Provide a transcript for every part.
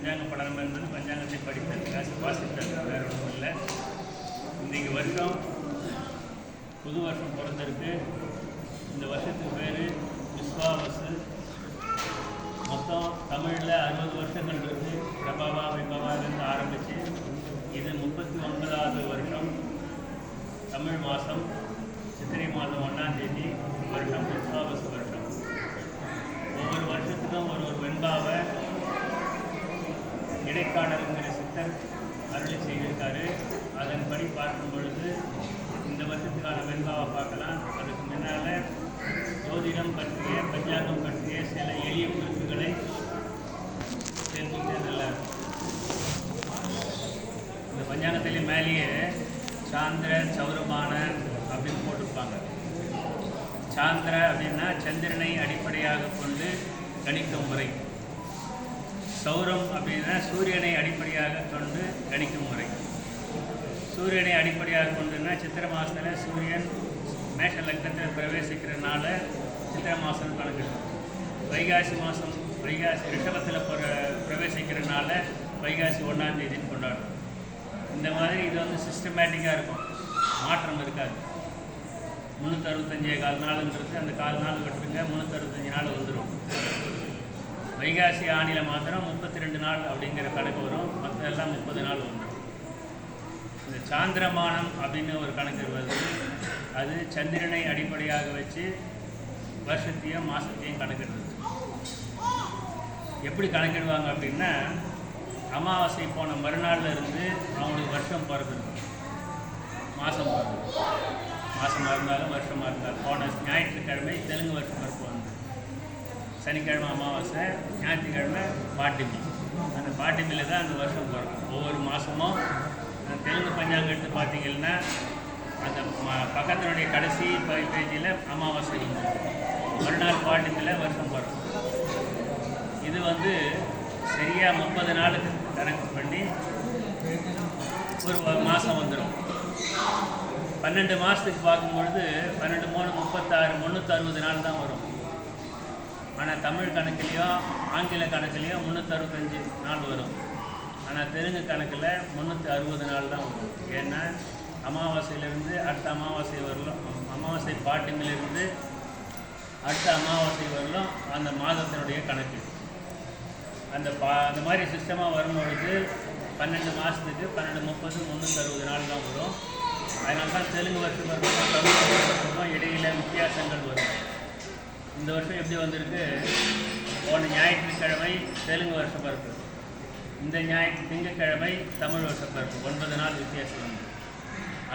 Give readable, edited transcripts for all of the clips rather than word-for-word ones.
பஞ்சாங்க பலனம் என்பது பஞ்சாங்கத்தை படித்தல், வாசித்தல், வேறு ஒன்றும் இல்லை. இன்றைக்கு வருஷம் புது வருஷம் பிறந்திருக்கு. இந்த வருஷத்துக்கு பேர் விஸ்வாவசு. மொத்தம் தமிழில் 60 வருஷங்கள் இருக்குது. பிரபாவா விபவாவிலிருந்து ஆரம்பித்து இது 39வது வருஷம். தமிழ் மாதம் சித்திரை மாதம் 1ஆம் தேதி வருஷம் விஸ்வாவசு வருஷம். ஒவ்வொரு வருஷத்துக்கும் ஒரு வெண்பாவை இடைக்காடலுங்கிற சித்தர் அருளி செய்திருக்காரு. அதன்படி பார்க்கும் பொழுது இந்த வருஷத்துக்கான வெண்பாவை பார்க்கலாம். அதுக்கு முன்னால் ஜோதிடம் பற்றிய பஞ்சாங்கம் பற்றிய சில எளிய குறிப்புகளை தெரிஞ்சுக்கிட்டே நல்லா இந்த பஞ்சாங்கத்திலே மேலேயே சாந்திர சௌரமான அப்படின்னு போட்டிருப்பாங்க. சாந்திர அப்படின்னா சந்திரனை அடிப்படையாக கொண்டு கணிக்கும் முறை. சௌரம் அப்படின்னா சூரியனை அடிப்படையாக கொண்டு கணிக்கும் முறை. சூரியனை அடிப்படையாக கொண்டுன்னா சித்திரை மாதத்தில் சூரியன் மேஷ லக்னத்தில் பிரவேசிக்கிறதுனால சித்திரை மாதம் கணக்கிடும். வைகாசி மாதம் ரிஷபத்தில் பிரவேசிக்கிறதுனால வைகாசி 1ஆம் தேதின்னு கொண்டாடும். இந்த மாதிரி இது வந்து சிஸ்டமேட்டிக்காக இருக்கும், மாற்றம் இருக்காது. 365 நாளுங்கிறது அந்த 4 நாள் கட்டுருங்க, 365 நாள் வந்துடும். வைகாசி ஆணியில் மாத்திரம் 32 நாள் அப்படிங்கிற கணக்கு வரும், மற்றதெல்லாம் 30 நாள் வந்துடும். இந்த சாந்திரமானம் அப்படின்னு ஒரு கணக்கு வருது. அது சந்திரனை அடிப்படையாக வச்சு வருஷத்தையும் மாதத்தையும் கணக்கிடுறது. எப்படி கணக்கிடுவாங்க அப்படின்னா, அமாவாசை போன மறுநாளில் இருந்து அவங்களுக்கு வருஷம் பிறகுது, மாதம் பிறகுது. மாதமாக இருந்தாலும் வருஷமாக இருந்தாலும் போன ஞாயிற்றுக்கிழமை தெலுங்கு வருஷம் பிறப்பு வந்து, சனிக்கிழமை அமாவாசை, ஞாயிற்றுக்கிழமை பாட்டிமி. அந்த பாட்டிமியில் தான் அந்த வருஷம் பிறக்கும். ஒவ்வொரு மாதமும் தெலுங்கு பஞ்சாங்கம் எடுத்து பார்த்தீங்கன்னா அந்த பக்கத்தினுடைய கடைசி பேஜில் அமாவாசை வந்து மறுநாள் பாட்டிமியில் வருஷம் பிறக்கும். இது வந்து சரியாக 30 நாளுக்கு கணக்கு பண்ணி ஒரு மாதம் வந்துடும். 12 மாதத்துக்கு பார்க்கும்பொழுது 12 3 36 360 நாள் தான் வரும். ஆனால் தமிழ் கணக்குலேயும் ஆங்கில கணக்குலேயும் 365 நாள் வரும். ஆனால் தெலுங்கு கணக்கில் 360 நாள் தான் வரும். ஏன்னா அமாவாசையிலேருந்து அடுத்த அமாவாசை வரலும், அமாவாசை பாட்டிமிலிருந்து அடுத்த அமாவாசை வரலும் அந்த மாதத்தினுடைய கணக்கு. அந்த மாதிரி சிஸ்டமாக வரும்பொழுது 12 மாதத்துக்கு 12 30 360 நாள் தான் வரும். அதனால தான் தெலுங்கு வருஷம் வரும்போது தமிழ் வருஷம் இடையில வித்தியாசங்கள் வரும். இந்த வருஷம் எப்படி வந்திருக்கு, போன ஞாயிற்றுக்கிழமை தெலுங்கு வருஷ பிறப்பு, இந்த திங்கட்கிழமை தமிழ் வருஷ பிறப்பு, 9 நாள் வித்தியாசம் வந்து.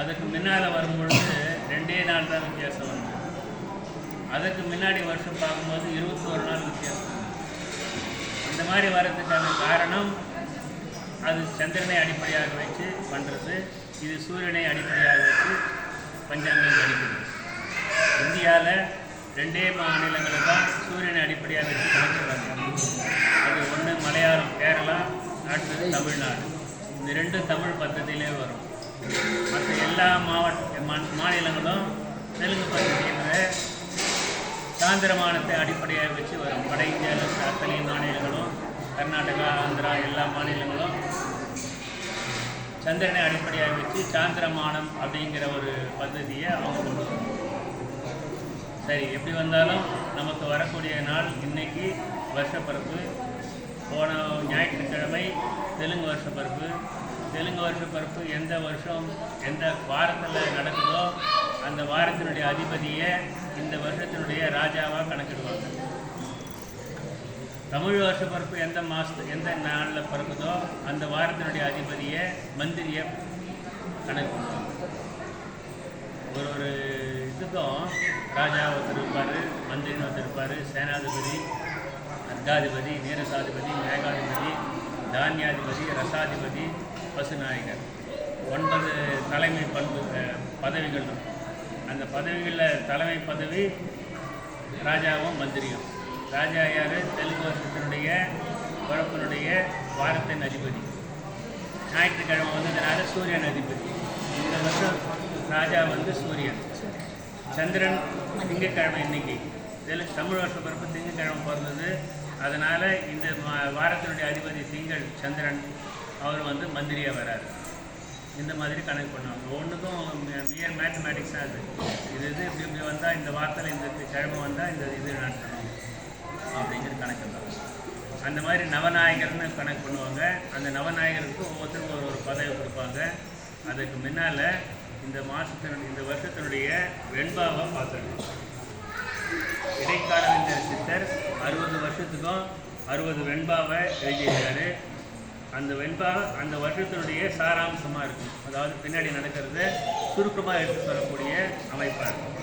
அதுக்கு முன்னால் வரும்பொழுது 2 நாள் தான் வித்தியாசம் வந்து. அதுக்கு முன்னாடி வருஷம் பார்க்கும்போது 21 நாள் வித்தியாசம். இந்த மாதிரி வர்றதுக்கான காரணம் அது சந்திரனை அடிப்படையாக வச்சு பண்ணுறது, இது சூரியனை அடிப்படையாக வச்சு பஞ்சாங்கம் கணிக்கிறது. இந்தியாவில் 2 மாநிலங்களை தான் சூரியனை அடிப்படையாக வச்சு கணிக்கிறாங்க. அது ஒன்று மலையாளம் கேரளா, அடுத்தது தமிழ்நாடு. இந்த 2 தமிழ் பద్ధதியிலே வரும். மற்ற எல்லா மாநிலங்களும் தெலுங்கு பద్ధதியில் சாந்திரமானத்தை அடிப்படையாக வச்சு வரும். வட இந்தியாவில் அத்தனை மாநிலங்களும், கர்நாடகா, ஆந்திரா எல்லா மாநிலங்களும் சந்திரனை அடிப்படையாக வச்சு சாந்திரமானம் அப்படிங்கிற ஒரு பద్ధதியை அவங்க கொண்டு வரும். சரி, எப்படி வந்தாலும் நமக்கு வரக்கூடிய நாள் இன்றைக்கி வருஷப்பிறப்பு. போன ஞாயிற்றுக்கிழமை தெலுங்கு வருஷப்பிறப்பு. தெலுங்கு வருஷப்பிறப்பு எந்த வருஷம் எந்த வாரத்தில் நடக்குதோ அந்த வாரத்தினுடைய அதிபதியை இந்த வருஷத்தினுடைய ராஜாவாக கணக்கிடுவாங்க. தமிழ் வருஷப்பிறப்பு எந்த நாளில் பிறக்குதோ அந்த வாரத்தினுடைய அதிபதியை மந்திரியை கணக்கிடுவாங்க. ஒரு இதுக்கும் ராஜா ஒருத்தர் இருப்பார், மந்திரின்னு ஒருத்தர் இருப்பார், சேனாதிபதி, அர்காதிபதி, நீரசாதிபதி, மேகாதிபதி, தானியாதிபதி, ரசாதிபதி, பசுநாயகர். 9 தலைமை பதவிகள் இருக்கும். அந்த பதவிகளில் தலைமை பதவி ராஜாவும் மந்திரியும். ராஜா யார், தெலுங்கு வருஷத்தினுடைய பிறப்பினுடைய வாரத்தின் அதிபதி. ஞாயிற்றுக்கிழமை வந்ததுனால சூரியன் அதிபதி. இந்த வருஷம் ராஜா வந்து சூரியன். சந்திரன் திங்கட்கிழமை இன்னைக்கு தமிழ் வருஷ பிறப்பு திங்கட்கிழமை பிறந்தது. அதனால் இந்த வாரத்தினுடைய அதிபதி திங்கள் சந்திரன் அவர் வந்து மந்திரியாக வராரு. இந்த மாதிரி கணக்கு பண்ணுவாங்க. ஒன்றுக்கும் மியர் மேத்தமேட்டிக்ஸ் தான் அது. இது இப்படி வந்தால் இந்த வாரத்தில் இந்த கிழமை வந்தால் இந்த இது நடத்தணும் அப்படிங்கிற கணக்கு தான். அந்த மாதிரி நவநாயகர்னு கணக்கு பண்ணுவாங்க. அந்த நவநாயகருக்கு ஒவ்வொருத்தருக்கும் ஒரு பதவி கொடுப்பாங்க. அதுக்கு முன்னால் இந்த இந்த வருஷத்தினுடைய வெண்பாவை பார்த்துருக்கோம். இடைக்காலவிந்தர் சித்தர் 60 வருஷத்துக்கும் 60 வெண்பாவை எழுதியிருக்காரு. அந்த வெண்பா அந்த வருஷத்தினுடைய சாராம்சமாக இருக்கும். அதாவது பின்னாடி நடக்கிறது சுருக்கமாக எடுத்து சொல்லக்கூடிய அமைப்பாக இருக்கும்.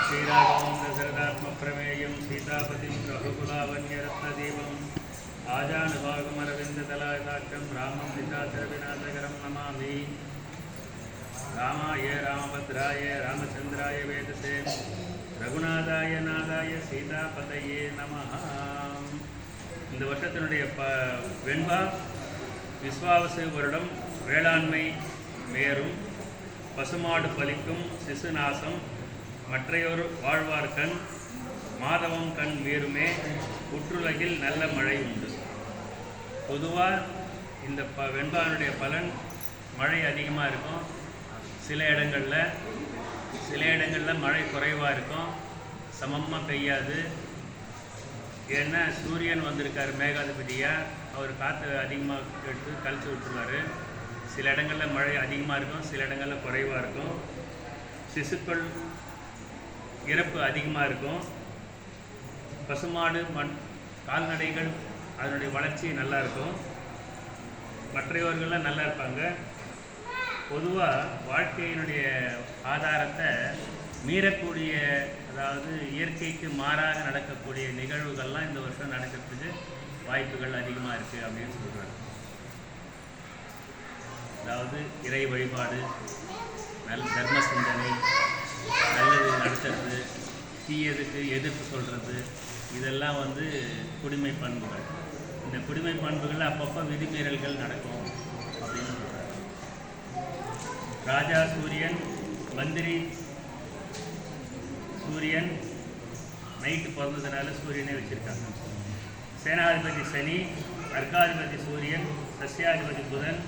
ஸ்ரீராகம் தசரதாத்ம பிரமேயம் சீதாபதிம் ரகுகுலாவன்ய ரத்னதீபம் ஆஜானுபாகம் அரவிந்த தலாதாட்சம் ராமம் சீதாசரவிநாதகரம் நமாமி. ராமாய ராமபத்ராய ராமச்சந்திராய வேதசே ரகுநாதாய நாதாய சீதாபதையே நமஹ. இந்த வருஷத்தினுடைய வெண்பா விஸ்வாவசு வருடம் வேளாண்மை மேரும் பசுமாடு பலிக்கும் சிசுநாசம் மற்றையொரு வாழ்வார்கண் மாதவம் கண் மீறுமே உற்றுலகில் நல்ல மழை உண்டு. பொதுவாக இந்த வெண்பானுடைய பலன் மழை அதிகமாக இருக்கும். சில இடங்களில் மழை குறைவாக இருக்கும், சமமாக பெய்யாது. ஏன்னா சூரியன் வந்திருக்கார் மேகாதிபதியாக, அவர் காற்று அதிகமாக எடுத்து கழிச்சு விட்டுருவார். சில இடங்களில் மழை அதிகமாக இருக்கும், சில இடங்களில் குறைவாக இருக்கும். சிசுக்கள் இறப்பு அதிகமாக இருக்கும். பசுமாடு கால்நடைகள் அதனுடைய வளர்ச்சி நல்லா இருக்கும். மற்றவர்கள்லாம் நல்லா இருப்பாங்க. பொதுவாக வாழ்க்கையினுடைய ஆதாரத்தை மீறக்கூடிய, அதாவது இயற்கைக்கு மாறாக நடக்கக்கூடிய நிகழ்வுகள்லாம் இந்த வருஷம் நடக்கிறதுக்கு வாய்ப்புகள் அதிகமாக இருக்குது அப்படின்னு சொல்கிறாங்க. அதாவது இறை வழிபாடு, தர்ம சிந்தனை, நல்லது நடத்துறது, தீயதுக்கு எதிர்ப்பு சொல்கிறது, இதெல்லாம் வந்து குடிமை பண்புகள். இந்த குடிமை பண்புகளில் அப்பப்போ விதிமீறல்கள் நடக்கும் அப்படின்னு சொல்கிறாங்க. ராஜா சூரியன், மந்திரி சூரியன் நைட்டு பிறந்ததுனால சூரியனே வச்சுருக்காங்க. சேனாதிபதி சனி, அர்க்காதிபதி சூரியன், சஸ்யாதிபதி புதன்,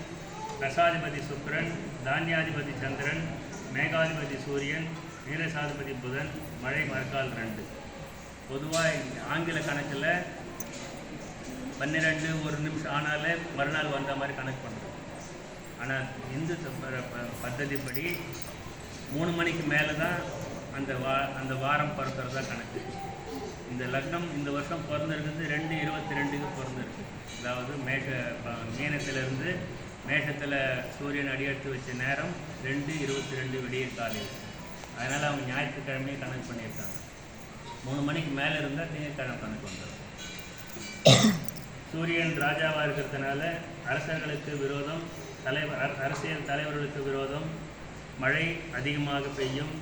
ரசாதிபதி சுக்கிரன், தானியாதிபதி சந்திரன், மேகாதிபதி சூரியன், நீரசாதிபதி புதன், மழை மறுக்கால் 2. பொதுவாக ஆங்கில கணக்கில் 12 1 நிமிஷம் ஆனாலே மறுநாள் வந்த மாதிரி கணக்கு பண்ணுறோம். ஆனால் இந்து பద్ధதிப்படி 3 மணிக்கு மேலே தான் அந்த வாரம் பிறக்கிறதா கணக்கு. இந்த லக்னம் இந்த வருஷம் பிறந்திருக்கிறது 2/22க்கு பிறந்திருக்கு. அதாவது மீனத்திலிருந்து மேஷத்தில் சூரியன் அடியெடுத்து வச்ச நேரம் 2:22 விடியற் காலையில். அதனால் அவங்க ஞாயிற்றுக்கிழமையே கணக்கு பண்ணியிருக்காங்க. 3 மணிக்கு மேலே இருந்தால் திங்கட்கிழமை கணக்கு வந்துடும். சூரியன் ராஜாவாக இருக்கிறதுனால அரசர்களுக்கு விரோதம், அரசியல் தலைவர்களுக்கு விரோதம், மழை அதிகமாக பெய்யும்,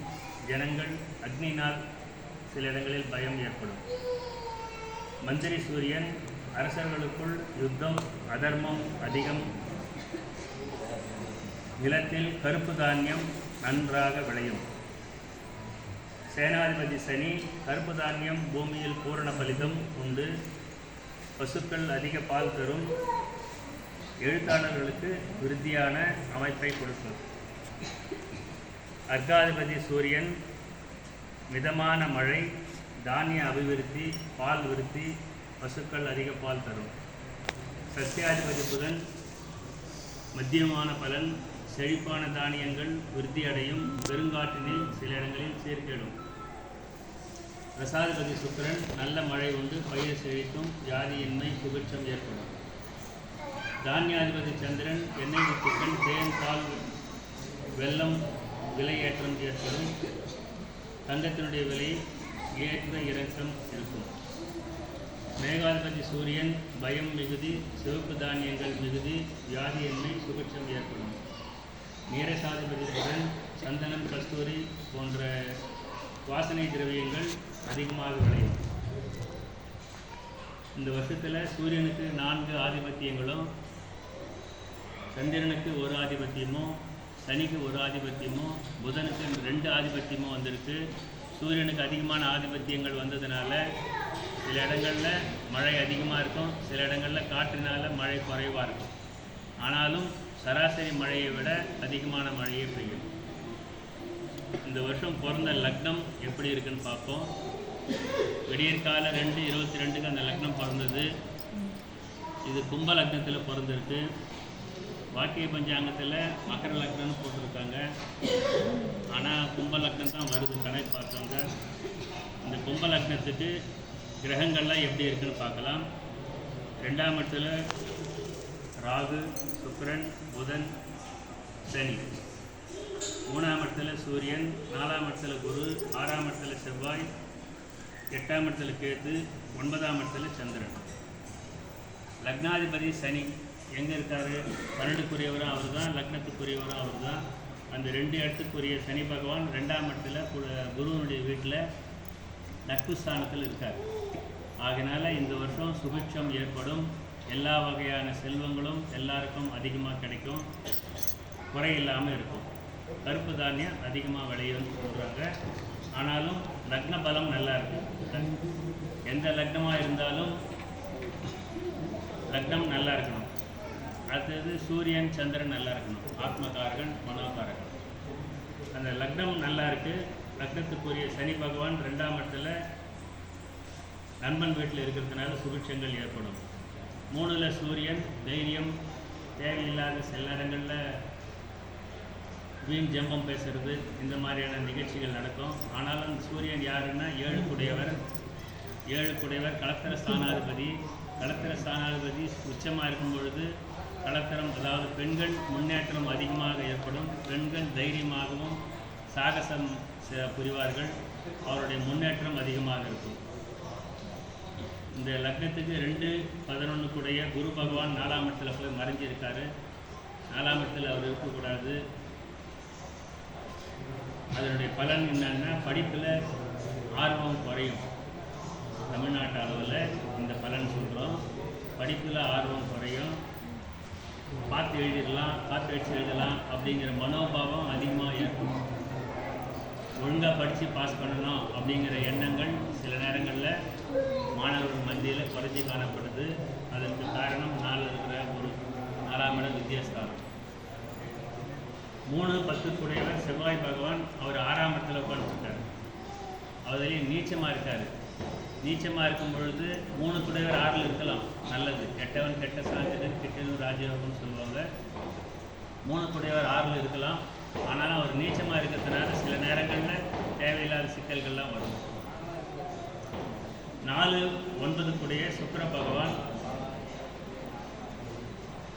ஜனங்கள் அக்னினால் சில இடங்களில் பயம் ஏற்படும். மந்திரி சூரியன், அரசர்களுக்குள் யுத்தம், அதர்மம் அதிகம், நிலத்தில் கருப்பு தானியம் நன்றாக விளையும். சேனாதிபதி சனி, கருப்பு தானியம் பூமியில் பூரண பலிதம் உண்டு, பசுக்கள் அதிக பால் தரும், எழுத்தாளர்களுக்கு விருத்தியான அமைப்பை கொடுக்கும். அர்க்காதிபதி சூரியன், மிதமான மழை, தானிய அபிவிருத்தி, பால் விருத்தி, பசுக்கள் அதிக பால் தரும். சஸ்யாதிபதி புதன், மத்தியமான பலன், செழிப்பான தானியங்கள் விருத்தி அடையும், பெருங்காற்றினில் சில இடங்களில் சீர்கேடும். ரசாதிபதி சுக்கிரன், நல்ல மழை உண்டு, பயிர் செழிக்கும், ஜாதியின்மை, சுபிட்சம் ஏற்படும். தானியாதிபதி சந்திரன், எண்ணெய் வித்துக்கள், தேன், பால், வெல்லம் விலை ஏற்றம் ஏற்படும், தங்கத்தினுடைய விலை ஏற்ற இறக்கம் இருக்கும். மேகாதிபதி சூரியன், பயம் மிகுதி, சிவப்பு தானியங்கள் மிகுதி, வியாதியின்மை, சுபிட்சம் ஏற்படும். நீரசாதிபதி புதன், சந்தனம், கஸ்தூரி போன்ற வாசனை திரவியங்கள் அதிகமாக விளையும். இந்த வருஷத்தில் சூரியனுக்கு 4 ஆதிபத்தியங்களும், சந்திரனுக்கு 1 ஆதிபத்தியமோ, சனிக்கு 1 ஆதிபத்தியமோ, புதனுக்கு 2 ஆதிபத்தியமோ வந்திருக்கு. சூரியனுக்கு அதிகமான ஆதிபத்தியங்கள் வந்ததுனால சில இடங்களில் மழை அதிகமாக இருக்கும், சில இடங்களில் காற்றினால் மழை குறைவாக இருக்கும். ஆனாலும் சராசரி மழையை விட அதிகமான மழையே பெய்யும். இந்த வருஷம் பிறந்த லக்னம் எப்படி இருக்குன்னு பார்ப்போம். விடியற்கால 2:22 அந்த லக்னம் பிறந்தது. இது கும்ப லக்னத்தில் பிறந்திருக்கு. வாக்கிய பஞ்சாங்கத்தில் மகர லக்னம்னு போட்டிருக்காங்க. ஆனால் கும்ப லக்னம் தான் வருது கணக்கு பார்த்தவங்க. இந்த கும்ப லக்னத்துக்கு கிரகங்கள்லாம் எப்படி இருக்குன்னு பார்க்கலாம். 2ஆம் இடத்துல ராகு, சுக்கிரன், புதன், சனி. 3ஆம் இடத்துல சூரியன், 4ஆம் இடத்துல குரு, 6ஆம் இடத்துல செவ்வாய், 8ஆம் இடத்துல கேது, 9ஆம் இடத்துல சந்திரன். லக்னாதிபதி சனி எங்கே இருக்கார்? 12க்குரியவரும் அவர் தான், லக்னத்துக்குரியவரும் அவர் தான். அந்த 2 இடத்துக்குரிய சனி பகவான் 2ஆம் இடத்துல குருவனுடைய வீட்டில் நட்பு ஸ்தானத்தில் இருக்கார். ஆகையினால இந்த வருஷம் சுபிட்சம் ஏற்படும். எல்லா வகையான செல்வங்களும் எல்லாருக்கும் அதிகமாக கிடைக்கும், குறை இல்லாமல் இருக்கும். கருப்பு தானியம் அதிகமாக விளையும்னு சொல்கிறாங்க. ஆனாலும் லக்ன பலம் நல்லா இருக்குது. எந்த லக்னமாக இருந்தாலும் லக்னம் நல்லா இருக்கணும். அடுத்தது சூரியன், சந்திரன் நல்லா இருக்கணும். ஆத்மகாரகன், மனோகாரகன். அந்த லக்னம் நல்லா இருக்குது. லக்னத்துக்குரிய சனி பகவான் 2ஆம் இடத்துல நண்பன் வீட்டில் இருக்கிறதுனால சுபிட்சங்கள் ஏற்படும். 3ல் சூரியன், தைரியம், தேவையில்லாத சில நேரங்களில் வீண் ஜம்பம் பேசுறது, இந்த மாதிரியான நிகழ்ச்சிகள் நடக்கும். ஆனாலும் சூரியன் யாருன்னா 7க்குடையவர். 7க்குடையவர் களத்திர ஸ்தானாதிபதி. களத்திர ஸ்தானாதிபதி உச்சமாக இருக்கும் பொழுது களத்திரம், அதாவது பெண்கள் முன்னேற்றம் அதிகமாக ஏற்படும். பெண்கள் தைரியமாகவும் சாகசம் புரிவார்கள். அவருடைய முன்னேற்றம் அதிகமாக இருக்கும். இந்த லக்னத்துக்கு 2-11க்குடைய குரு பகவான் 4ஆம் இடத்துல போய் மறைஞ்சிருக்காரு. 4ஆம் இடத்துல அவர் இருக்கக்கூடாது. அதனுடைய பலன் என்னன்னா படிப்பில் ஆர்வம் குறையும். தமிழ்நாட்டு அளவில் இந்த பலன் சொல்கிறோம். படிப்பில் ஆர்வம் குறையும். பார்த்து எழுதிடலாம், பார்த்து வச்சு எழுதலாம் அப்படிங்கிற மனோபாவம் அதிகமாக இருக்கும். ஒழுங்காக படித்து பாஸ் பண்ணணும் அப்படிங்கிற எண்ணங்கள் சில நேரங்களில் மாணவர்கள் மத்தியில் குறைஞ்சி காணப்படுது. அதற்கு காரணம் 4 இருக்கிற ஒரு 4ஆம் இடம் வித்தியாசம். 3-10க்குடையவர் செவ்வாய் பகவான் அவர் 6ஆம் இடத்துல உட்காந்துருக்கார். அதுலேயும் நீச்சமாக இருக்கார். நீச்சமாக இருக்கும் பொழுது 3க்குடையவர் 6ல் இருக்கலாம், நல்லது. கெட்டவன் கெட்ட சாஞ்சது, கெட்டவன் ராஜயோகம்னு சொல்லுவாங்க. 3க்குடையவர் 6ல் இருக்கலாம். ஆனாலும் அவர் நீச்சமாக இருக்கிறதுனால சில நேரங்களில் தேவையில்லாத சிக்கல்கள்லாம் வரும். 4-9க்குடைய சுக்கிர பகவான்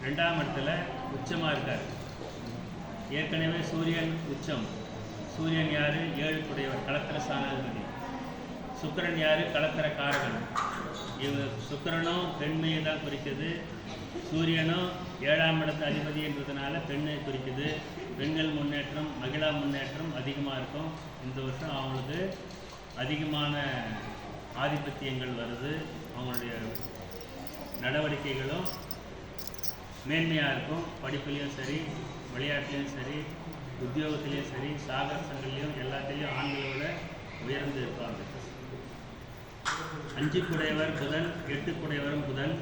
2ஆம் இடத்துல உச்சமாக இருக்கார். ஏற்கனவே சூரியன் உச்சம். சூரியன் யார்? 7க்குடையவர், களத்திர ஸ்தானாதிபதி. சுக்கிரன் யார்? களத்திர காரகன். சுக்கிரனும் பெண்மையை தான் குறிக்குது. சூரியனும் 7ஆம் இடத்து அதிபதி என்றதுனால பெண்ணை குறிக்குது. பெண்கள் முன்னேற்றம், மகிழா முன்னேற்றம் அதிகமாக இருக்கும். இந்த வருஷம் அவங்களுக்கு அதிகமான ஆதிபத்தியங்கள் வருது. அவங்களுடைய நடவடிக்கைகளும் மேன்மையாக இருக்கும். படிப்புலேயும் சரி, விளையாட்டுலேயும் சரி, உத்தியோகத்திலையும் சரி, சாகசங்கள்லையும் எல்லாத்துலேயும் ஆண்களோட உயர்ந்து இருப்பாங்க. 5க்குடையவர் புதன், 8க்குடையவரும் புதன்.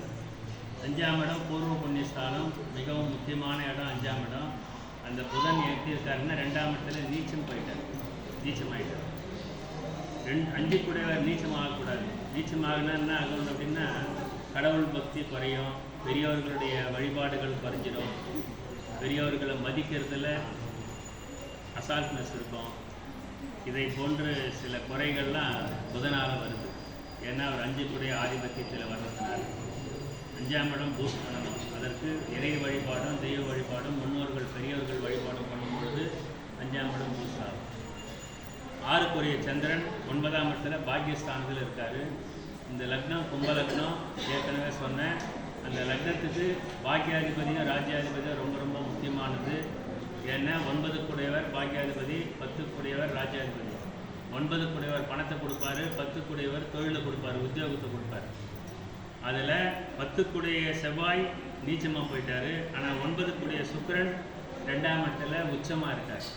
5ஆம் இடம் பூர்வ புண்ணியஸ்தானம், மிகவும் முக்கியமான இடம் 5ஆம் இடம். அந்த புதன் எப்படி இருக்காருன்னா 2ஆம் இடத்துல நீச்சமாயிட்டார். 5க்குடையவர் நீச்சம் ஆகக்கூடாது. நீச்சமாகனா என்ன ஆகணும் அப்படின்னா கடவுள் பக்தி குறையும், பெரியவர்களுடைய வழிபாடுகள் குறைஞ்சிடும், பெரியவர்களை மதிக்கிறதுல அசால்ட்னஸ் இருக்கும். இதை போன்று சில குறைகள்லாம் புதனால் வருது. ஏன்னா அவர் 5க்குடைய ஆதிபத்தியத்தில் வர்றதுனால 5ஆம் இடம் பூஸ்ட் பண்ணணும். அதற்கு இறை வழிபாடும் தெய்வ வழிபாடும் முன்னோர்கள் பெரியவர்கள் வழிபாடும் பண்ணும் பொழுது 5ஆம் இடம் பூஸ்ட் ஆகும். 6க்குரிய சந்திரன் 9ஆம் இடத்துல பாக்கியஸ்தானத்தில் இருக்கார். இந்த லக்னம் கும்ப லக்னம் ஏற்கனவே சொன்னேன். அந்த லக்னத்துக்கு பாக்கியாதிபதியும் ராஜ்யாதிபதியும் ரொம்ப ரொம்ப முக்கியமானது. ஏன்னா 9க்குடையவர் பாக்கியாதிபதி, 10க்குடையவர் ராஜ்யாதிபதி. 9க்குடையவர் பணத்தை கொடுப்பாரு, 10க்குடையவர் தொழிலை கொடுப்பாரு, உத்தியோகத்தை கொடுப்பாரு. அதில் 10க்குடைய செவ்வாய் நீச்சமாக போயிட்டார். ஆனால் 9க்குடைய சுக்கிரன் 2ஆம் இடத்துல உச்சமாக இருக்கார்.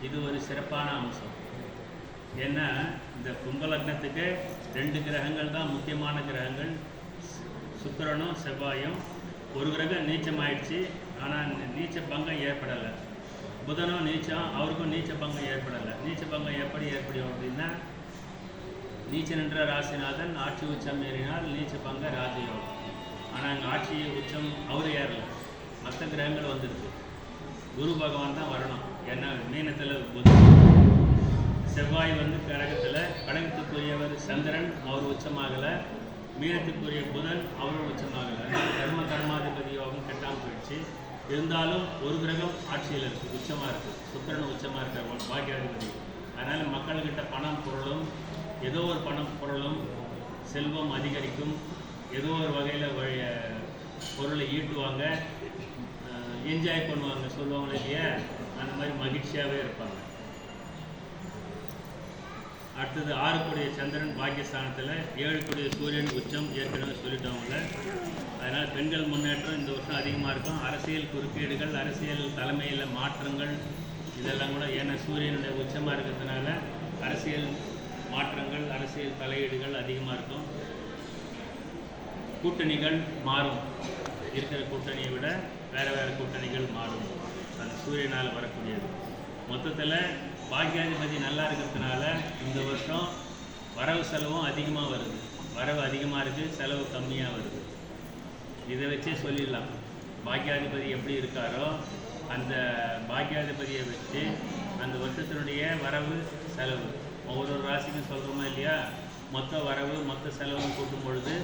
இது ஒரு சிறப்பான அம்சம். ஏன்னா இந்த கும்ப லக்னத்துக்கு 2 கிரகங்கள் தான் முக்கியமான கிரகங்கள், சுக்கிரனும் செவ்வாயும். ஒரு கிரகம் நீச்சமாயிடுச்சு, ஆனால் நீச்ச பங்கம் ஏற்படலை. புதனும் நீச்சம், அவருக்கும் நீச்ச பங்கம் ஏற்படலை. நீச்ச பங்கம் எப்படி ஏற்படும் அப்படின்னா, நீச்ச நின்ற ராசிநாதன் ஆட்சி உச்சம் ஏறினால் நீச்ச பங்க ராஜயோகம். ஆனால் அங்கே ஆட்சி உச்சம் அவர் ஏறலை, மற்ற கிரகங்கள் வந்துருக்கு. குரு பகவான் தான் வரணும். ஏன்னா மீனத்தில் புதன், செவ்வாய் கடகத்தில், கடகத்துக்குரியவர் சந்திரன், அவர் உச்சமாகலை. மீனத்துக்குரிய புதன், அவரும் உச்சமாகலை. கர்மாதிபதி யோகம் கெட்டாமல் போயிடுச்சு. இருந்தாலும் ஒரு கிரகம் ஆட்சியில் இருக்குது, உச்சமாக இருக்குது. சுக்கிரன் உச்சமாக இருக்கார், பாக்கியாதிபதி. அதனால் மக்கள்கிட்ட பணம் பொருளும், ஏதோ ஒரு பணம் பொருளும் செல்வம் அதிகரிக்கும். ஏதோ ஒரு வகையில் பொருளை ஈட்டுவாங்க, என்ஜாய் பண்ணுவாங்க, சொல்லுவாங்க இல்லையா, அந்த மாதிரி மகிழ்ச்சியாகவே இருப்பாங்க. அடுத்தது 6 கூடிய சந்திரன் பாக்கியஸ்தானத்தில், 7 கூடிய சூரியன் உச்சம் ஏற்கனவே சொல்லிட்டவங்கள. அதனால் பெண்கள் முன்னேற்றம் இந்த வருஷம் அதிகமாக இருக்கும். அரசியல் குறுக்கீடுகள், அரசியல் தலைமையில் மாற்றங்கள், இதெல்லாம் கூட, ஏன்னா சூரியனுடைய உச்சமாக இருக்கிறதுனால அரசியல் மாற்றங்கள், அரசியல் தலையீடுகள் அதிகமாக இருக்கும். கூட்டணிகள் மாறும், இருக்கிற கூட்டணியை விட வேறு கூட்டணிகள் மாறும். அது சூரியனால் வரக்கூடியது. மொத்தத்தில் பாக்கியாதிபதி நல்லா இருக்கிறதுனால இந்த வருஷம் வரவு செலவும் அதிகமாக வருது. வரவு அதிகமாக இருக்குது, செலவு கம்மியாக வருது. இதை வச்சே சொல்லிடலாம் பாக்கியாதிபதி எப்படி இருக்காரோ அந்த பாக்கியாதிபதியை வச்சு அந்த வருஷத்தினுடைய வரவு செலவு ஒவ்வொரு ராசிக்கும் சொல்கிறோமா இல்லையா. மொத்த வரவு மொத்த செலவும் கூட்டும் பொழுது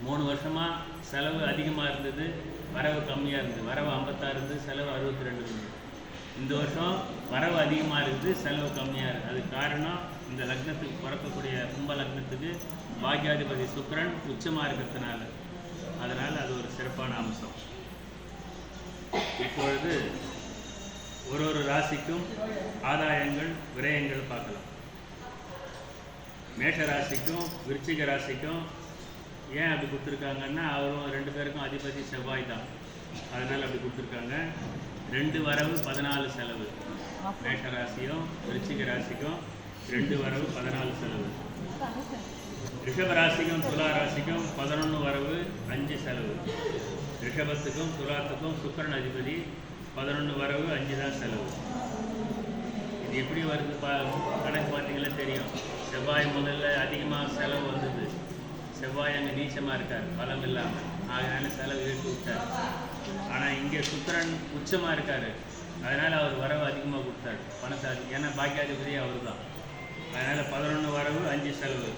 3 வருஷமாக செலவு அதிகமாக இருந்தது, வரவு கம்மியாக இருந்தது. வரவு 56 இருந்தது, செலவு 62 இருந்தது. இந்த வருஷம் வரவு அதிகமாக இருக்குது, செலவு கம்மியாக இருக்குது. அதுக்கு காரணம் இந்த லக்னத்துக்கு பிறக்கக்கூடிய கும்ப லக்னத்துக்கு பாக்கியாதிபதி சுக்கிரன் உச்சமாக இருக்கிறதுனால. அதனால் அது ஒரு சிறப்பான அம்சம். இப்பொழுது ஒரு ராசிக்கும் ஆதாயங்கள் விரயங்கள் பார்க்கலாம். மேஷ ராசிக்கும் விருச்சிக ராசிக்கும் ஏன் அப்படி கொடுத்துருக்காங்கன்னா, அவரும் 2 பேருக்கும் அதிபதி செவ்வாய் தான், அதனால் அப்படி கொடுத்துருக்காங்க. 2 வரவு 14 செலவு. மேஷ ராசியும் விருச்சிக ராசிக்கும் 2 வரவு 14 செலவு. ரிஷப ராசிக்கும் துலா ராசிக்கும் 11 வரவு 5 செலவு. ரிஷபத்துக்கும் துலாத்துக்கும் சுக்கிரன் அதிபதி, 11 வரவு 5 தான் செலவு. இது எப்படி வருது கணக்கு பார்த்தீங்களா தெரியும். செவ்வாய் முதல்ல அதிகமாக செலவு வந்தது, செவ்வாய் அங்கே நீச்சமாக இருக்கார், பலம் இல்லாமல், அதனால செலவு இழுத்து விட்டார். ஆனால் இங்கே சுக்கிரன் உச்சமாக இருக்கார், அதனால் அவர் வரவு அதிகமாக கொடுத்தார், பணத்தை. ஏன்னா பாக்கியாதிபதி அவர் தான். அதனால் 11 வரவு 5 செலவு.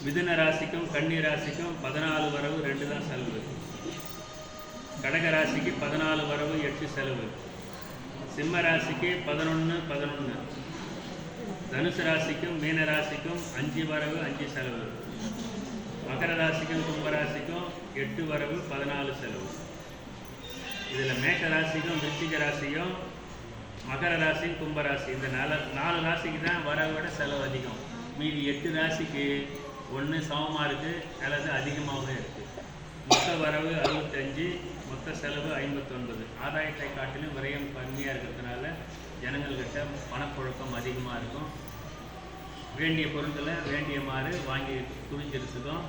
மிதுன ராசிக்கும் கன்னி ராசிக்கும் 14 வரவு 2 தான் செலவு. கடக ராசிக்கு 14 வரவு 8 செலவு. சிம்ம ராசிக்கு 11 11. தனுசு ராசிக்கும் மீன ராசிக்கும் 5 வரவு 5 செலவு. மகர ராசிக்கும் கும்பராசிக்கும் 8 வரவு 14 செலவு. இதில் மேஷ ராசிக்கும் விருச்சிக ராசியும் மகர ராசியும் கும்பராசி, இந்த 4 ராசிக்கு தான் வரவை விட செலவு அதிகம். மீதி 8 ராசிக்கு ஒன்று சமமாக இருக்குது, அல்லது அதிகமாகவே இருக்குது. மொத்த வரவு 65, மொத்த செலவு 59. ஆதாயத்தை காட்டிலும் விரயம் கம்மியாக இருக்கிறதுனால ஜனங்கள்கிட்ட பணப்புழக்கம் அதிகமாக இருக்கும். வேண்டிய பொருட்களை வேண்டியமாறு வாங்கி குவிஞ்சிருச்சுக்கும்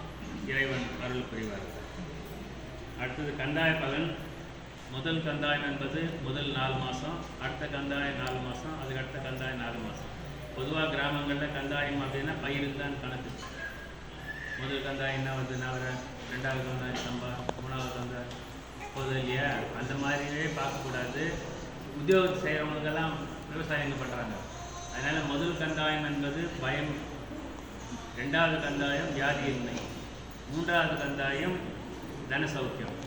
இறைவன் அருள் புரிவார். அடுத்தது கந்தாய பலன். முதல் கந்தாயம் என்பது முதல் 4 மாதம், அடுத்த கந்தாயம் 4 மாதம், அதுக்கு அடுத்த கந்தாயம் 4 மாதம். பொதுவாக கிராமங்களில் கந்தாயம் அப்படின்னா பயிருக்கு தான் கணக்கு. முதல் கந்தாயம் என்ன வந்து நவர, 2வது கந்தாயம் சம்பா, 3வது கந்தாயம் போதும் இல்லையா. அந்த மாதிரியே பார்க்கக்கூடாது. உத்தியோகத்தை செய்கிறவங்களுக்கெல்லாம் விவசாயம் பண்ணுறாங்க. அதனால் முதல் கந்தாயம் என்பது பயம், 2வது கந்தாயம் வியாதியின்மை, 3வது கந்தாயம் தன சௌக்கியம்.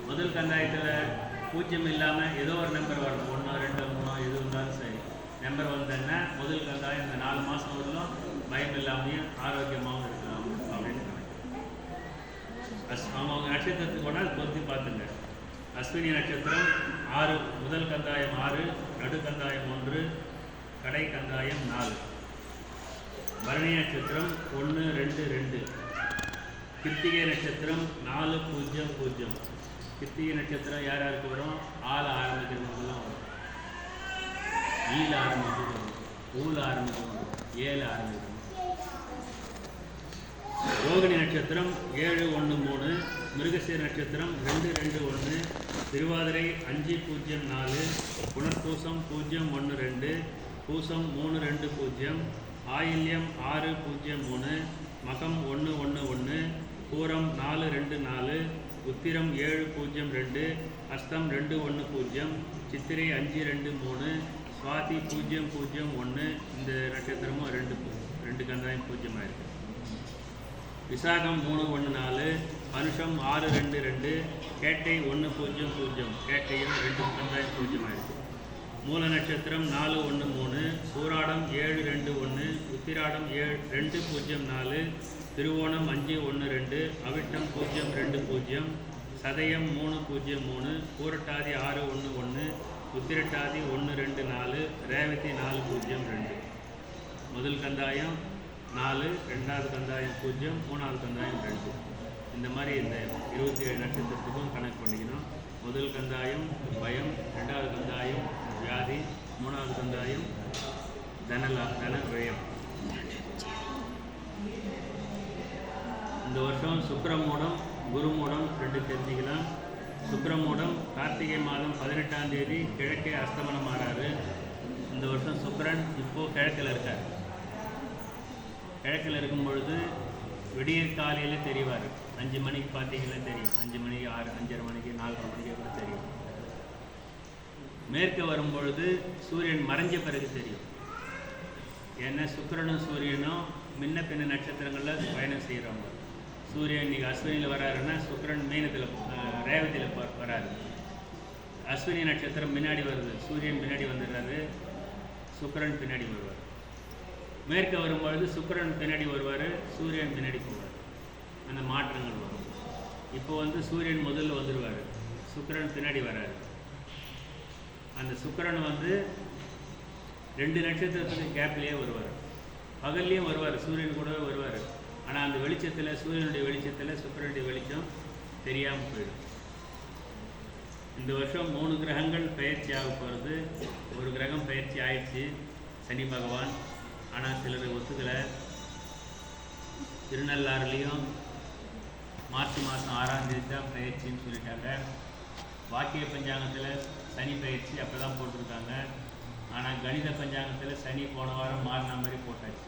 முதல் கந்தாயத்தில் பூஜ்யம் இல்லாமல் ஏதோ ஒரு நம்பர் வரணும், 1 2 3 எது இருந்தாலும் சரி. நம்பர் வந்தேன்னா முதல் கந்தாயம் இந்த 4 மாதம் வரலும் பயம் இல்லாமையும் ஆரோக்கியமாகவும் இருக்கலாம் அப்படின்னு அவங்க நட்சத்திரத்துக்கு போனால் பொருத்தி பார்த்துங்க. அஸ்வினி நட்சத்திரம் 6, முதல் கந்தாயம் 6, நடு கந்தாயம் 1, கடை கந்தாயம் 4. பரணி நட்சத்திரம் 1 2 2. கிருத்திகை நட்சத்திரம் 4 0 0. கிருத்திகை நட்சத்திரம் யார் யாருக்கு வரும்? ஆல ஆரம்பிக்கிறவங்கலாம் வரும், ஈல ஆரம்பிக்கிறவங்க, ஊல ஆரம்பிக்கிறவங்க, ஏல ஆரம்பிக்கிறவங்க. ரோகிணி நட்சத்திரம் 7-1-3, மிருகசீர நட்சத்திரம் 2-2-1, திருவாதிரை 5-0-4, புனர்பூசம் 0-1-2, பூசம் 3-2-0, ஆயில்யம் 6-0-3, மகம் 1-1-1, பூரம் 4-2-4, உத்திரம் 7-0-2, அஸ்தம் 2-1-0, சித்திரை 5-2-3, சுவாதி 0-0-1. இந்த நட்சத்திரமும் ரெண்டு கந்தாயம் 0 ஆயிருக்கு. விசாகம் 3-1-4, அனுஷம் 6-2-2, கேட்டை 1-0-0, கேட்டையும் 2 கந்தாயம் 0 ஆயிருக்கு. மூல நட்சத்திரம் 4-1-3, பூராடம் 7-2-1, உத்திராடம் 2-0-4, திருவோணம் 5-1-2, அவிட்டம் 0-2-0, சதயம் 3-0-3, பூரட்டாதி 6-1-1, உத்திரட்டாதி 1-2-4, ரேவதி 4-0-2. முதல் கந்தாயம் 4, ரெண்டாவது கந்தாயம் 0, மூணாவது கந்தாயம் 2. இந்த மாதிரி இந்த 27 நட்சத்திரத்துக்கும் கணக்கு பண்ணிக்கணும். முதல் கந்தாயம் பயம், ரெண்டாவது கந்தாயம் வியாதி, மூணாவது கந்தாயம் தன விரயம். இந்த வருஷம் சுக்கிரமூடம் குருமூடம் 2 தெரிஞ்சுக்கலாம். சுக்கிரமூடம் கார்த்திகை மாதம் 18ஆம் தேதி கிழக்கே அஸ்தமனம் ஆறாரு. இந்த வருஷம் சுக்கிரன் இப்போது கிழக்கில் இருக்கார். கிழக்கில் இருக்கும் பொழுது விடியற் காலையில் தெரிவார். 5 மணிக்கு பார்த்தீங்கன்னா தெரியும், 5 மணிக்கு 6, 5:30 மணிக்கு 4:30 மணிக்கு கூட தெரியும். மேற்கு வரும்பொழுது சூரியன் மறைஞ்ச பிறகு தெரியும். ஏன்னா சுக்கிரனும் சூரியனும் முன்ன பின்ன நட்சத்திரங்களில் பயணம் செய்கிறவங்க. சூரியன் இன்றைக்கி அஸ்வினியில் வராருன்னா சுக்கிரன் மீனத்தில் ரேவதியில் வராரு. அஸ்வினி நட்சத்திரம் முன்னாடி வருது, சூரியன் பின்னாடி வந்துடுறாரு, சுக்கிரன் பின்னாடி வருவார். மேற்க வரும்பொழுது சுக்கிரன் பின்னாடி வருவார், சூரியன் பின்னாடி போவார். அந்த மாற்றங்கள் வரும். இப்போ சூரியன் முதல்ல வந்துடுவார், சுக்கிரன் பின்னாடி வராரு. அந்த சுக்கிரன் 2 நட்சத்திரத்துக்கு கேப்லேயே வருவார். பகல்லையும் வருவார், சூரியன் கூடவே வருவார். ஆனால் அந்த வெளிச்சத்தில், சூரியனுடைய வெளிச்சத்தில் சுக்கிரனுடைய வெளிச்சம் தெரியாமல் போயிடும். இந்த வருஷம் 3 கிரகங்கள் பயிற்சி ஆக போகிறது. ஒரு கிரகம் பயிற்சி ஆயிடுச்சு, சனி பகவான். ஆனால் சிலர் ஒத்துக்கலை. திருநள்ளாறுலேயும் மார்ச் மாதம் 6ஆம் தேதி தான் பயிற்சின்னு சொல்லிட்டாங்க. வாக்கிய பஞ்சாங்கத்தில் சனி பயிற்சி அப்போ தான் போட்டிருக்காங்க. ஆனால் கணித பஞ்சாங்கத்தில் சனி போன வாரம் மாறின மாதிரி போட்டாச்சு.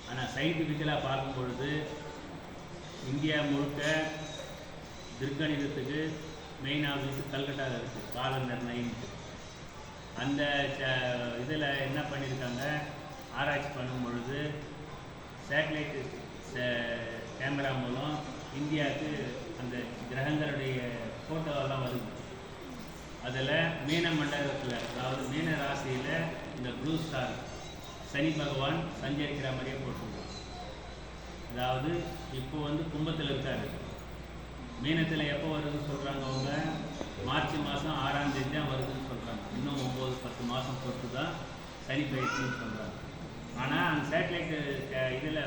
ஆனால் சயின்டிஃபிக்கலாக பார்க்கும் பொழுது இந்தியா முழுக்க திருக்கணிதத்துக்கு மெயின் ஆஃபீஸு கல்கட்டாவில் இருக்குது, கால நிர்ணயின்ட்டு. அந்த இதில் என்ன பண்ணியிருக்காங்க, ஆராய்ச்சி பண்ணும் பொழுது சேட்டலைட்டு கேமரா மூலம் இந்தியாவுக்கு அந்த கிரகங்களுடைய ஃபோட்டோவெல்லாம் வருது. அதில் மீன மண்டலத்தில், அதாவது மீன ராசியில் இந்த ப்ளூ ஸ்டார் சனி பகவான் சஞ்சரிக்கிற மாதிரியே போட்டிருக்கோம். அதாவது இப்போ கும்பத்தில் இருக்காரு. மீனத்தில் எப்போ வருதுன்னு சொல்கிறாங்க அவங்க, மார்ச் மாதம் 6ஆம் தேதி தான் வருதுன்னு சொல்கிறாங்க. இன்னும் 9-10 மாதம் பொறுத்து தான் சனி பயிற்சின்னு சொல்கிறாங்க. ஆனால் அந்த சேட்டலைட்டு இதில்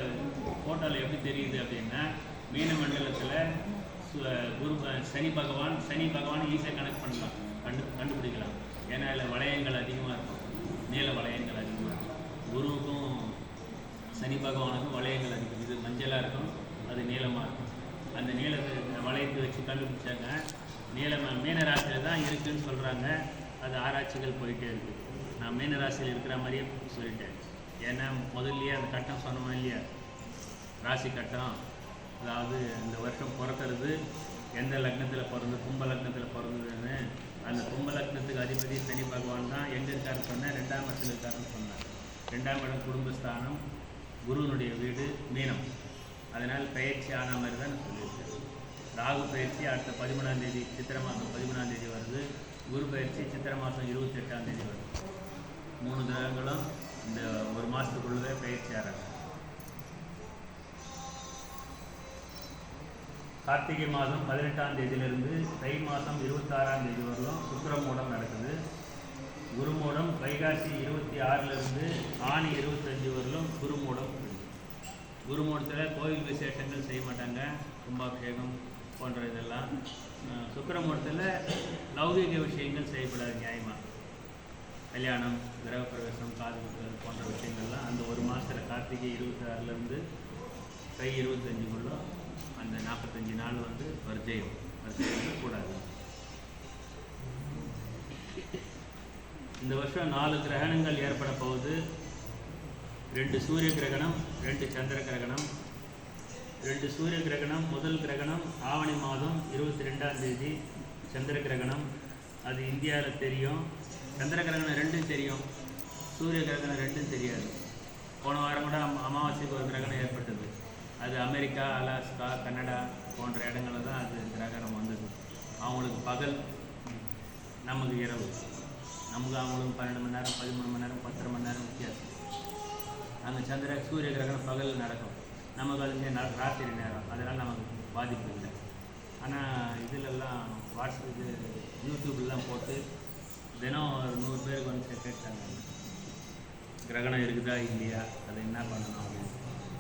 ஃபோட்டோவில் எப்படி தெரியுது அப்படின்னா, மீன மண்டலத்தில் சனி பகவான் ஈஸியாக கனெக்ட் பண்ணலாம், கண்டுபிடிக்கலாம். ஏன்னா அதில் வளையங்கள் அதிகமாக இருக்கும், நீல வளையங்கள் அதிகமாக இருக்கும். குருவுக்கும் சனி பகவானுக்கும் வளையங்கள் அதிகம். இது மஞ்சளாக இருக்கும், அது நீளமாக இருக்கும். அந்த வளையத்தை வச்சு கண்டுபிடிச்சாங்க. மீனராசியில் தான் இருக்குதுன்னு சொல்கிறாங்க. அது ஆராய்ச்சிகள் போயிட்டே இருக்குது. நான் மீனராசியில் இருக்கிற மாதிரியே சொல்லிட்டேன். ஏன்னா முதல்லையே அந்த கட்டம் சொன்னோமா இல்லையா, ராசி கட்டம். அதாவது இந்த வருஷம் பிறக்கிறது எந்த லக்னத்தில் பிறந்து, கும்ப லக்னத்தில் பிறந்ததுன்னு. அந்த கும்ப லக்னத்துக்கு அதிபதி சனி பகவான் தான். எங்கே இருக்காருன்னு சொன்னேன், 2ஆம் இடத்துல இருக்காருன்னு சொன்னேன். 2ஆம் இடம் குடும்பஸ்தானம், குருவனுடைய வீடு மீனம். அதனால் பயிற்சி ஆன மாதிரி தான் சொல்லியிருக்கேன். ராகு பயிற்சி அடுத்த 13ஆம் தேதி, சித்திரை மாதம் 13ஆம் தேதி வருது. குரு பயிற்சி சித்திரை மாதம் 28ஆம் தேதி வருது. 3 கிரகங்களும் இந்த ஒரு மாதத்துக்குள்ளவே பயிற்சி ஆகிறாங்க. கார்த்திகை மாதம் 18ஆம் தேதியிலிருந்து தை மாதம் 26ஆம் தேதி வரலும் சுக்கிரமூடம் நடக்குது. குருமூடம் வைகாசி 26லிருந்து ஆணி 25 வரலும் குருமூடம். குருமூடத்தில் கோயில் விசேஷங்கள் செய்ய மாட்டாங்க, கும்பாபிஷேகம் போன்ற இதெல்லாம். சுக்கிரமூடத்தில் லௌகிக விஷயங்கள் செய்யப்படாது நியாயமாக. கல்யாணம், கிரகப்பிரவேசம், காது குத்துதல் போன்ற விஷயங்கள்லாம் அந்த ஒரு மாதத்தில் கார்த்திகை 26லேருந்து கை 25 அந்த 45 நாள் வந்து வர்ஜயம் கூடாது. இந்த வருஷம் 4 கிரகணங்கள் ஏற்பட போகுது. 2 சூரிய கிரகணம், 2 சந்திர கிரகணம். 2 சூரிய கிரகணம், முதல் கிரகணம் ஆவணி மாதம் 22ஆம் தேதி சந்திர கிரகணம். அது இந்தியாவில் தெரியும். சந்திர கிரகணம் 2ம் தெரியும், சூரிய கிரகணம் 2ம் தெரியாது. போன வாரம் கூட அமாவாசைக்கு ஒரு கிரகணம் ஏற்பட்டது. அது அமெரிக்கா, அலாஸ்கா, கனடா போன்ற இடங்களில் தான் அது கிரகணம் வந்தது. அவங்களுக்கு பகல், நமக்கு இரவு. நமக்கு அவங்களுக்கு 12 மணி நேரம், 13 மணி நேரம், 10 மணி நேரம் வித்தியாசம். அங்கே சூரிய கிரகணம் பகல் நடக்கும், நமக்கு அது ராத்திரி நேரம். அதனால் நமக்கு பாதிப்பு இல்லை. ஆனால் இதிலெல்லாம் வாட்ஸ்அப், யூடியூப்லாம் போட்டு தினம் ஒரு 100 பேருக்கு வந்து கேட்டாங்க, கிரகணம் இருக்குதா இல்லையா, அதை என்ன பண்ணணும் அப்படின்னு.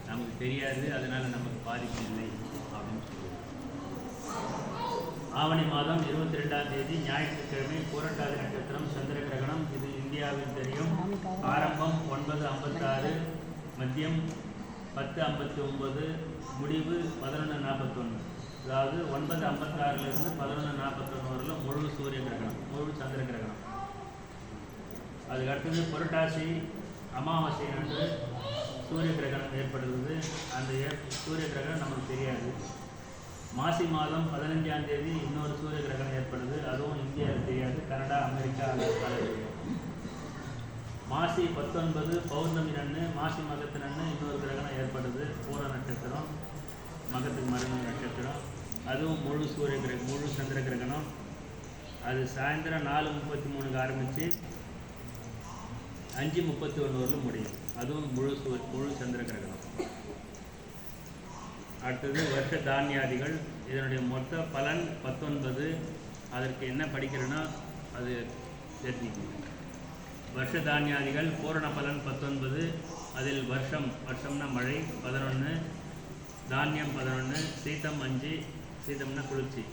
நமக்கு தெரியாது, அதனால் நமக்கு பாதிப்பு இல்லை அப்படின்னு சொல்லுவோம். ஆவணி மாதம் 22ஆம் தேதி ஞாயிற்றுக்கிழமை பூரட்டாதி நட்சத்திரம், சந்திர கிரகணம். இது இந்தியாவில் தெரியும். ஆரம்பம் 9:56, மதியம் 10:59, முடிவு 11:41. அதாவது 9:56 11:41 வரலும் முழு சூரிய கிரகணம், முழு சந்திர கிரகணம். அதுக்கு அடுத்தது புரட்டாசி அமாவாசை அன்று சூரிய கிரகணம் ஏற்படுகிறது. அந்த சூரிய கிரகணம் நமக்கு தெரியாது. மாசி மாதம் 15ஆம் தேதி இன்னொரு சூரிய கிரகணம் ஏற்படுது. அதுவும் இந்தியாவில் தெரியாது, கனடா, அமெரிக்கா, அமெரிக்காவில் தெரியும். மாசி 19 பௌர்ணமி அன்று, மாசி மகத்தின் அன்று இன்னொரு கிரகணம் ஏற்படுது. பூர நட்சத்திரம், மகத்துக்கு மருந்து நட்சத்திரம். அதுவும் முழு சூரிய கிரகணம், முழு சந்திர கிரகணம். அது சாயந்தரம் 4:33 ஆரம்பித்து 5:31 வரலும் முடியும். அதுவும் முழு சந்திர கிரகணம். அடுத்தது வருஷ தானியாதிகள். இதனுடைய மொத்த பலன் 19. அதற்கு என்ன படிக்கிறேன்னா அது தெரிஞ்சுக்கணும். வருஷ தானியாதிகள் பூரண பலன் 19. அதில் வருஷம்னா மழை 11, தானியம் 11, சீதம் 5, சீதம்னா குளிர்ச்சி,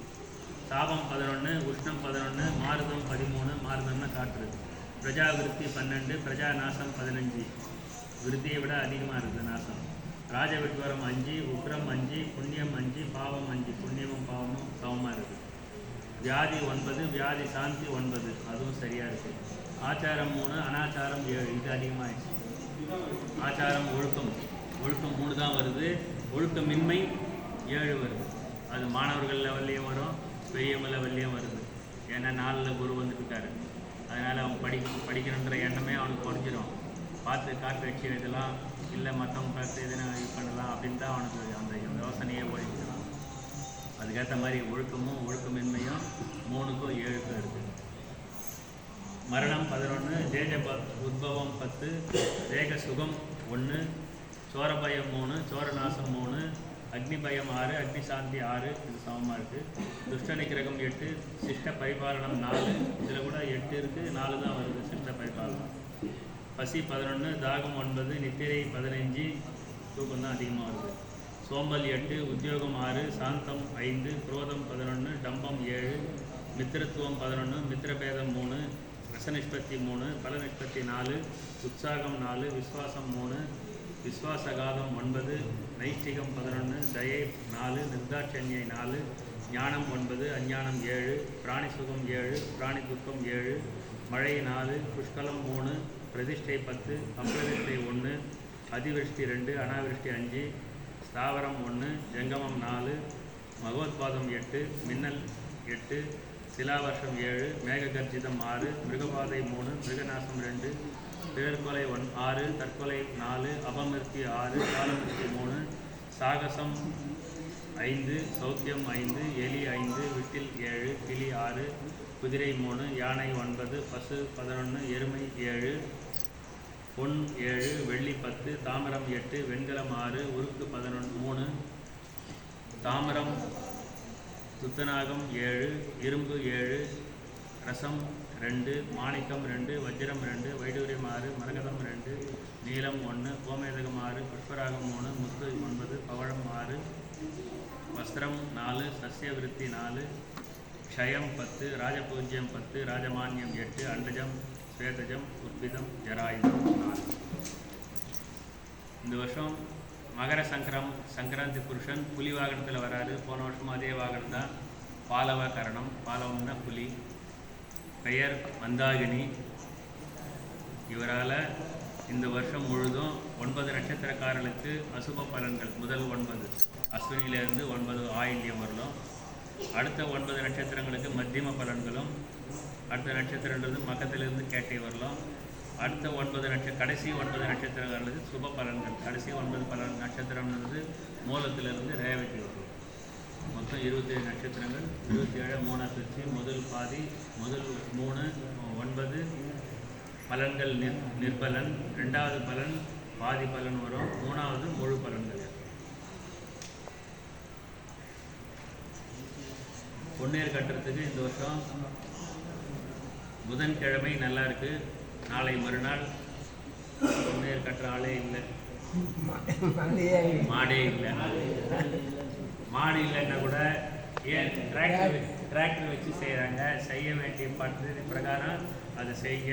தாபம் 11, உஷ்ணம் 11, மாருதம் 13, மாருதம்னா காற்று, பிரஜா விருத்தி 12, பிரஜா நாசம் 15, விருத்தியை விட அதிகமாக இருக்குது நாசம், ராஜ விட்வரம் 5, உக்ரம் 5, புண்ணியம் 5, பாவம் 5, புண்ணியமும் பாவமும் சமமாக இருக்குது. வியாதி 9, வியாதி சாந்தி 9, அதுவும் சரியாக இருக்குது. ஆச்சாரம் 3, அனாச்சாரம் 7, இது அதிகமாகிடுச்சு. ஆச்சாரம் ஒழுக்கம் 3 தான் வருது. ஒழுக்கமின்மை 7 வருது. அது மாணவர்கள் லெவல்லையும் வரும், பெரியவங்க லெவல்லையும் வருது. ஏன்னா 4ல் குரு வந்துட்டுருக்காரு. அதனால் அவன் படிக்கணுன்ற எண்ணமே அவனுக்கு குறைஞ்சிடும். பார்த்து காற்று வச்சு எழுதலாம், இல்லை மற்றவங்க பார்த்து எதுனா இது பண்ணலாம் அப்படின்னு தான் அவனுக்கு அந்த யோசனையே ஓடிக்கலாம். அதுக்கேற்ற மாதிரி ஒழுக்கமின்மையும் 3க்கும் 7க்கும் இருக்குது. மரணம் 11, தேஜ உத்பவம் 10, தேக சுகம் 1, சோரபயம் 3, சோரநாசம் 3, அக்னிபயம் 6, அக்னிசாந்தி 6, இது சமமாக இருக்குது. துஷ்ட நிகிரகம் 8, சிஷ்ட பரிபாலனம் 4, இதில் கூட 8 இருக்குது, 4 தான் வருது சிஷ்ட பரிபாலனம். பசி 11, தாகம் 9, நித்திரை 15, தூக்கம் தான் அதிகமாக வருது. சோம்பல் 8, உத்தியோகம் 6, சாந்தம் 5, குரோதம் 11, டம்பம் 7, மித்திரத்துவம் 11, மித்திரபேதம் 3, ரசநிஷ்பத்தி 3, பலநிஷ்பத்தி 4, உற்சாகம் 4, விஸ்வாசம் 3, விஸ்வாசகாதம் 9, நைஷ்டிகம் 11, தயை 4, நிர்தாட்சண்யை 4, ஞானம் 9, அஞ்ஞானம் 7, பிராணி சுகம் 7, பிராணி துக்கம் 7, மழை 4, புஷ்கலம் 3, பிரதிஷ்டை 10, அப்பிரதிஷ்டை 1, அதிவிருஷ்டி 2, அனாவிருஷ்டி 5, ஸ்தாவரம் 1, ஜங்கமம் 4, மகோத்பாதம் 8, மின்னல் 8, சிலாவர்ஷம் 7, மேககர்ஜிதம் 6, மிருகபாதை 3, மிருகநாசம் 2, பிறர்கொலை 6, தற்கொலை 4, அபமிருத்தி 6, காலமிருத்தி 3, சாகசம் 5, சௌக்கியம் 5, எலி 5, விட்டில் 7, கிளி 6, குதிரை 3, யானை 9, பசு 11, எருமை 7, பொன் 7, வெள்ளி 10, தாமிரம் 8, வெண்கலம் 6, உருக்கு 3, தாமிரம் துத்தநாகம் 7, இரும்பு 7, ரசம் 2, மாணிக்கம் 2, வஜ்ரம் 2, வைடூரியம் 6, மரகதம் 2, நீலம் 1, கோமேதகம் 6, புஷ்பராகம் 3, முத்து 9, பவழம் 6, வஸ்திரம் 4, சஸ்ய விருத்தி 4, க்ஷயம் 10, ராஜபூஜ்யம் 10, ராஜமான்யம் 8, அண்டஜம், ஸ்வேதஜம், உத்பிதம், ஜராயுதம் 4. இந்த வருஷம் மகர சங்கராந்தி புருஷன் புலி வாகனத்தில் வராரு. போன வருஷமும் அதே வாகனம் தான். பாலவ கரணம், பாலவம்னா புலி. பெயர் மந்தாகினி. இவரால் இந்த வருஷம் முழுதும் 9 நட்சத்திரக்காரர்களுக்கு அசுப பலன்கள். முதல் 9 அஸ்வினியிலேருந்து 9 ஆயில்யம் வரலும். அடுத்த 9 நட்சத்திரங்களுக்கு மத்தியம பலன்களும். அடுத்த நட்சத்திரன்றது மக்கத்திலிருந்து கேட்டை வரலாம். அடுத்த 9 கடைசி 9 நட்சத்திரங்களுக்கு சுப பலன்கள். கடைசி 9 நட்சத்திரம்ன்றது மூலத்திலிருந்து ரேவதி வரும். மொத்தம் 27 நட்சத்திரங்கள். 27 3 பிரிச்சு முதல் பாதி, முதல் 3 9 பலன்கள் நிற்பலன். 2வது பலன் பாதி பலன் வரும். 3வது முழு பலன்கள். பொன்னேர் கட்டுறதுக்கு இந்த வருஷம் புதன்கிழமை நல்லா இருக்கு. நாளை மறுநாள் பொன்னேர் கட்டுற ஆளே இல்லை, மாடே இல்லை. மாடு இல்லைன்னா கூட ஏன் டிராக்டர் வச்சு செய்கிறாங்க. செய்ய வேண்டிய பద్ధதி பிரகாரம் அதை செய்ய.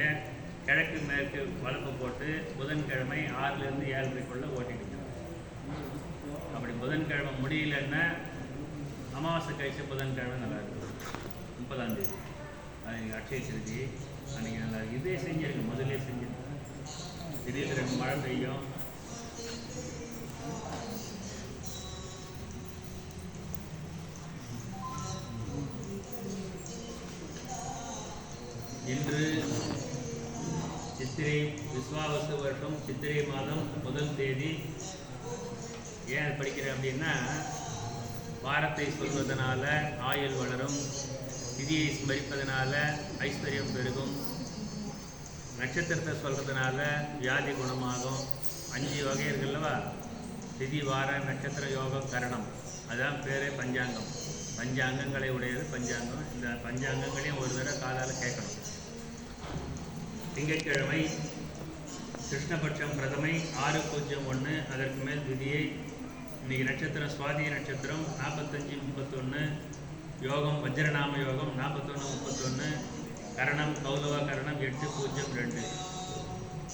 கிழக்கு மேற்கு வளர்ப்பு போட்டு புதன்கிழமை 6லேருந்து 7:30 ஓட்டிட்டு. அப்படி புதன்கிழமை முடியலன்னா அமாவாசை கழிச்சு புதன்கிழமை நல்லா இருக்கும். 30ஆம் தேதி அது அட்சய திருதி. அன்றைக்கி நல்லா இதே செஞ்சிருக்கு. முதலே செஞ்சிருக்கு. திடீர்னு 2 மழை பெய்யும். இன்று சித்திரை விஸ்வாவசு வருஷம் சித்திரை மாதம் 1 தேதி. ஏன் படிக்கிறேன் அப்படின்னா, வாரத்தை சொல்வதனால ஆயுள் வளரும், திதியை ஸ்மரிப்பதனால ஐஸ்வர்யம் பெருகும், நட்சத்திரத்தை சொல்கிறதுனால வியாதி குணமாகும். 5 வகை இருக்குல்லவா, திதி வார நட்சத்திர யோகம் கரணம். அதுதான் பேரே பஞ்சாங்கம். பஞ்சாங்கங்களை உடையது பஞ்சாங்கம். இந்த பஞ்சாங்கங்களையும் ஒரு தடவை காலால் கேட்கணும். திங்கட்கிழமை கிருஷ்ணபட்சம் பிரதமை 6:01. அதற்கு மேல் திதியை. இன்றைக்கி நட்சத்திரம் சுவாதி நட்சத்திரம் 45:31. யோகம் வஜ்ரநாம யோகம் 41:31. கரணம் கௌலவ கரணம் 8:02.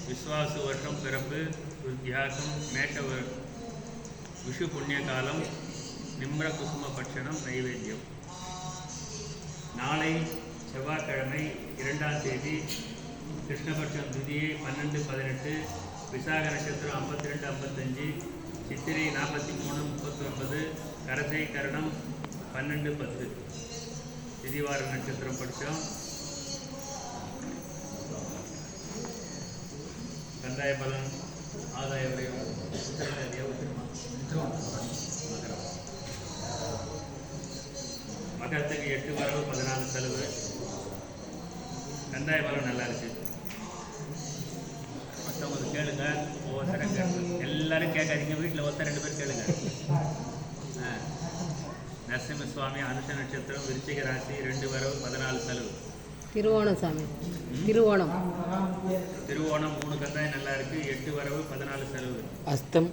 விஸ்வாசு வருஷம் பிறப்பு வித்தியாசம் மேஷ விஷு புண்ணிய காலம். நிம்ர குசும பட்சணம் நைவேத்தியம். நாளை செவ்வாய்க்கிழமை 2ஆம் தேதி கிருஷ்ணபட்சம் திதியை 12:18. விசாக நட்சத்திரம் 52:55. சித்திரை 43:39. கரசை கரணம் 12:10. திதிவார நட்சத்திரம் படித்தோம். கந்தாய பலன் ஆதாய விரயம் மகரத்துக்கு 8 வரவு 14 செலவு. கந்தாய பலம் நல்லா இருக்கு. மற்றவங்களுக்கு கேளுங்க. ஒவ்வொருத்தரும் கேட்க எல்லாரும் கேட்காதீங்க. வீட்டில் ஒருத்தர் 2 பேர் கேளுங்க. நரசிம்ம சுவாமி அனுஷ நட்சத்திரம் விருச்சிக ராசி 2 வரவு 14 செலவு. திருவோணம் சாமி. திருவோணம் 3 கந்தாயம் நல்லா இருக்கு. 8 வரவு 14 செலவு. அஸ்தம்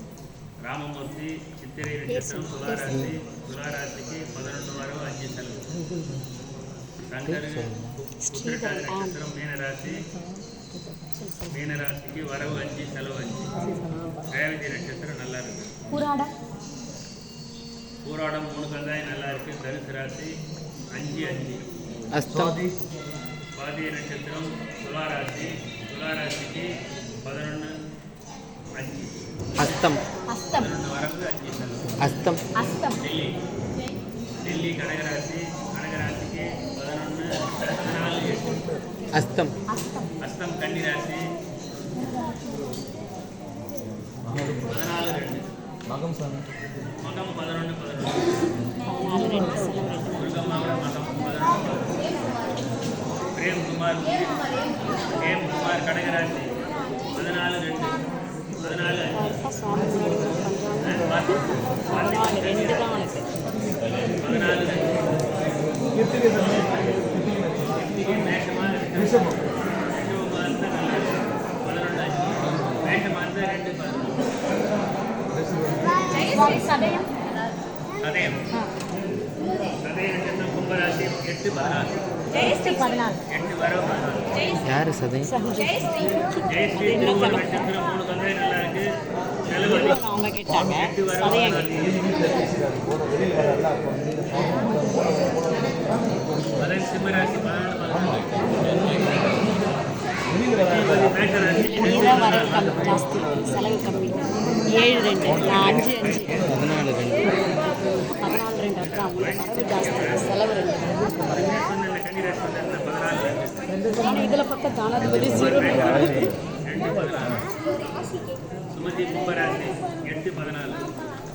ராமமூர்த்தி சித்திரை நட்சத்திரம் துளாராசி. துளாராசிக்கு 11 வரவு 5 செலவு. சங்கர் உத்திரட்டாதி நட்சத்திரம் மீனராசி. மீனராசிக்கு வரவு 5 செலவு 5. ரேவதி நட்சத்திரம் நல்லா இருக்கு. பூராடம் 3 கந்தாயம் நல்லா இருக்கு. தனுசு ராசி 5:5. அஸ்தம் சுவாதி நட்சத்திரம் துளாராசி. துளாராசிக்கு 11:5. அஸ்தம் 11 வரவு 5 செலவு. அஸ்தம் நெல்லி கடகராசி. கடகராசிக்கு 11:14. அஸ்தம் அஸ்தம் கன்னிராசி 14:2. மகம் 11:11. துர்கம்மாவோட மகம் 11:11. பிரேம்குமார் கடகராசி 14:2. 14:5. 14:2. மேஷமாக இருக்கு. ரிஷபமாக இருந்தால் நல்லா இருக்கு. 11:5. மேஷமாக இருந்தால் 2:11. சதயம் நட்சத்திரம் கும்பராசி 8:16. ஜெயஸ்ரீ 14. 8 வரவு 14. யார் சதை? ஜெயஸ்ரீ ஜெயஸ்ரீ திருமூல நட்சத்திரம் 3 கந்தை நல்லா இருக்கு. செலவு அதிகம். அவங்க கேட்டாங்க 8 வரவு சதையா 14. மதன் சிம்மராசி 14 மேஷராசி இதான் வரவு கம்மி ஜாஸ்தி செலவு கம்மி 7-2 நான் 5-5 14 2 14-2 அதான் வரவு ஜாஸ்தி செலவு 2 சொன்ன கன்னிராசி வந்தாங்க 14. ஆனால் இதில் பார்த்தா தானாதிபதி 0 2 14. சுமதி கும்பராசி 8 14.